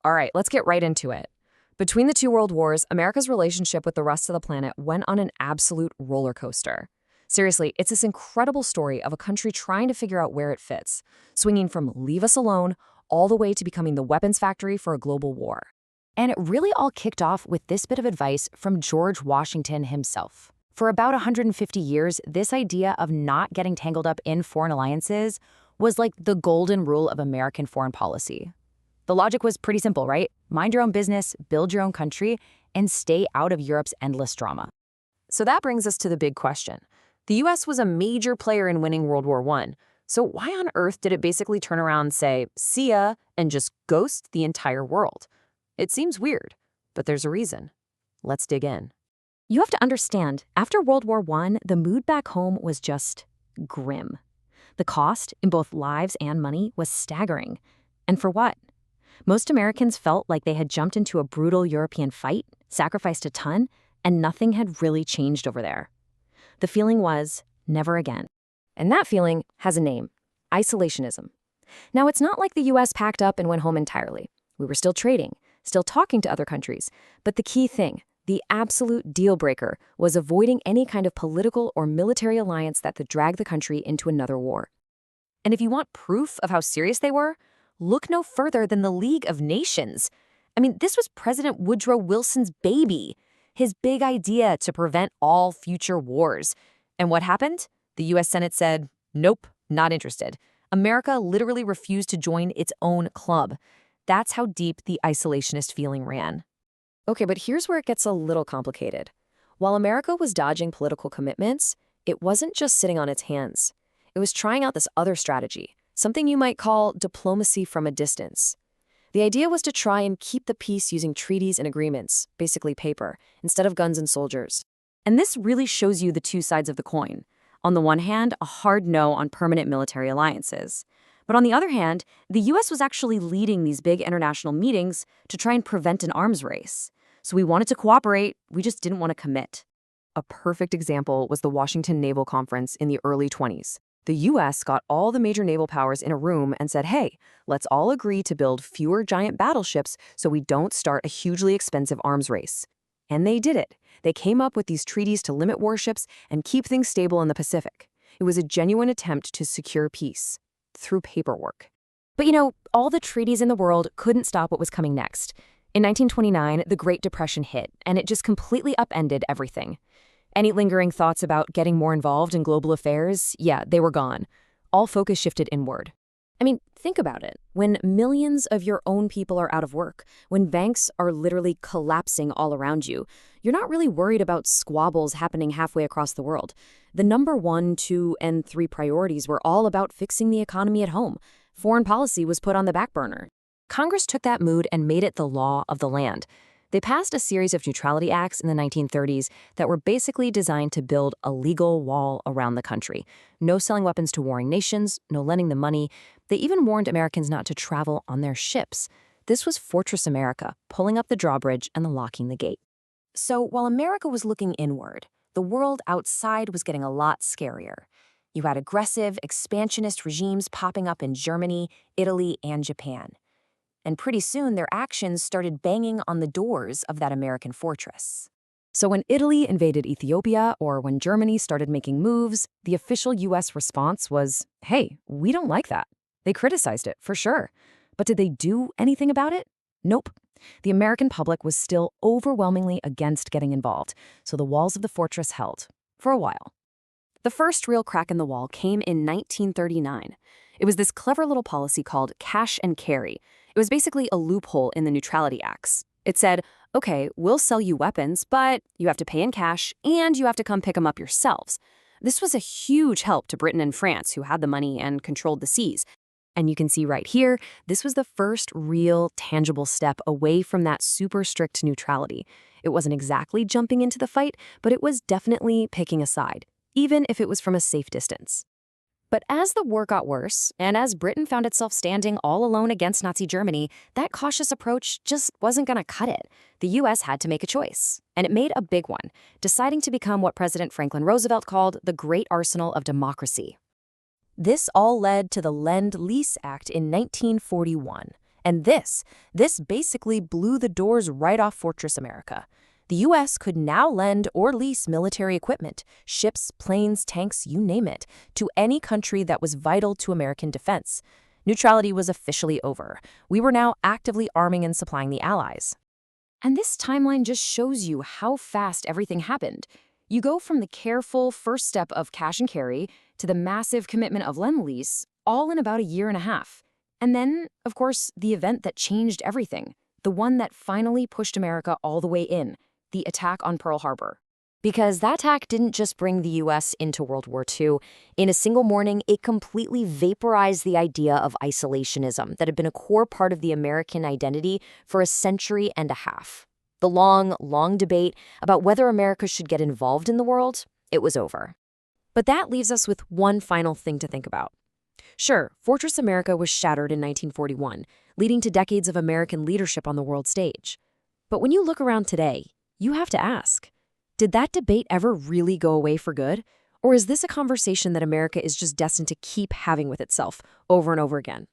All right, let's get right into it. Between the two world wars, America's relationship with the rest of the planet went on an absolute roller coaster. Seriously, it's this incredible story of a country trying to figure out where it fits, swinging from leave us alone all the way to becoming the weapons factory for a global war. And it really all kicked off with this bit of advice from George Washington himself. For about 150 years, this idea of not getting tangled up in foreign alliances was like the golden rule of American foreign policy. The logic was pretty simple, right? Mind your own business, build your own country, and stay out of Europe's endless drama. So that brings us to the big question. The US was a major player in winning World War I. So why on earth did it basically turn around and say, see ya, and just ghost the entire world? It seems weird, but there's a reason. Let's dig in. You have to understand, after World War I, the mood back home was just grim. The cost, in both lives and money, was staggering. And for what? Most Americans felt like they had jumped into a brutal European fight, sacrificed a ton, and nothing had really changed over there. The feeling was, never again. And that feeling has a name: isolationism. Now, it's not like the US packed up and went home entirely. We were still trading, still talking to other countries. But the key thing, the absolute deal breaker, was avoiding any kind of political or military alliance that could drag the country into another war. And if you want proof of how serious they were, look no further than the League of Nations. I mean, this was President Woodrow Wilson's baby, his big idea to prevent all future wars. And what happened? The US Senate said, nope, not interested. America literally refused to join its own club. That's how deep the isolationist feeling ran. Okay, but here's where it gets a little complicated. While America was dodging political commitments, it wasn't just sitting on its hands. It was trying out this other strategy, something you might call diplomacy from a distance. The idea was to try and keep the peace using treaties and agreements, basically paper, instead of guns and soldiers. And this really shows you the two sides of the coin. On the one hand, a hard no on permanent military alliances. But on the other hand, the US was actually leading these big international meetings to try and prevent an arms race. So we wanted to cooperate, we just didn't want to commit. A perfect example was the Washington Naval Conference in the early 20s. The US got all the major naval powers in a room and said, hey, let's all agree to build fewer giant battleships so we don't start a hugely expensive arms race. And they did it. They came up with these treaties to limit warships and keep things stable in the Pacific. It was a genuine attempt to secure peace through paperwork. But all the treaties in the world couldn't stop what was coming next. In 1929, the Great Depression hit, and it just completely upended everything. Any lingering thoughts about getting more involved in global affairs? Yeah, they were gone. All focus shifted inward. I mean, think about it. When millions of your own people are out of work, when banks are literally collapsing all around you, you're not really worried about squabbles happening halfway across the world. The number 1, 2, and 3 priorities were all about fixing the economy at home. Foreign policy was put on the back burner. Congress took that mood and made it the law of the land. They passed a series of neutrality acts in the 1930s that were basically designed to build a legal wall around the country. No selling weapons to warring nations, no lending them money. They even warned Americans not to travel on their ships. This was Fortress America, pulling up the drawbridge and locking the gate. So while America was looking inward, the world outside was getting a lot scarier. You had aggressive, expansionist regimes popping up in Germany, Italy, and Japan. And pretty soon, their actions started banging on the doors of that American fortress. So when Italy invaded Ethiopia or when Germany started making moves, the official US response was, hey, we don't like that. They criticized it, for sure. But did they do anything about it? Nope. The American public was still overwhelmingly against getting involved, so the walls of the fortress held, for a while. The first real crack in the wall came in 1939. It was this clever little policy called cash and carry. It was basically a loophole in the Neutrality Acts. It said, okay, we'll sell you weapons, but you have to pay in cash and you have to come pick them up yourselves. This was a huge help to Britain and France, who had the money and controlled the seas. And you can see right here, this was the first real, tangible step away from that super strict neutrality. It wasn't exactly jumping into the fight, but it was definitely picking a side, even if it was from a safe distance. But as the war got worse, and as Britain found itself standing all alone against Nazi Germany, that cautious approach just wasn't going to cut it. The US had to make a choice, and it made a big one, deciding to become what President Franklin Roosevelt called the Great Arsenal of Democracy. This all led to the Lend-Lease Act in 1941, And this basically blew the doors right off Fortress America. The U.S. could now lend or lease military equipment, ships, planes, tanks, you name it, to any country that was vital to American defense. Neutrality was officially over. We were now actively arming and supplying the Allies. And this timeline just shows you how fast everything happened. You go from the careful first step of cash and carry to the massive commitment of Lend-Lease, all in about a year and a half. And then, of course, the event that changed everything, the one that finally pushed America all the way in, the attack on Pearl Harbor. Because that attack didn't just bring the U.S. into World War II. In a single morning, it completely vaporized the idea of isolationism that had been a core part of the American identity for a century and a half. The long debate about whether America should get involved in the world, it was over. But that leaves us with one final thing to think about. Sure, Fortress America was shattered in 1941, leading to decades of American leadership on the world stage. But when you look around today, you have to ask, did that debate ever really go away for good? Or is this a conversation that America is just destined to keep having with itself over and over again?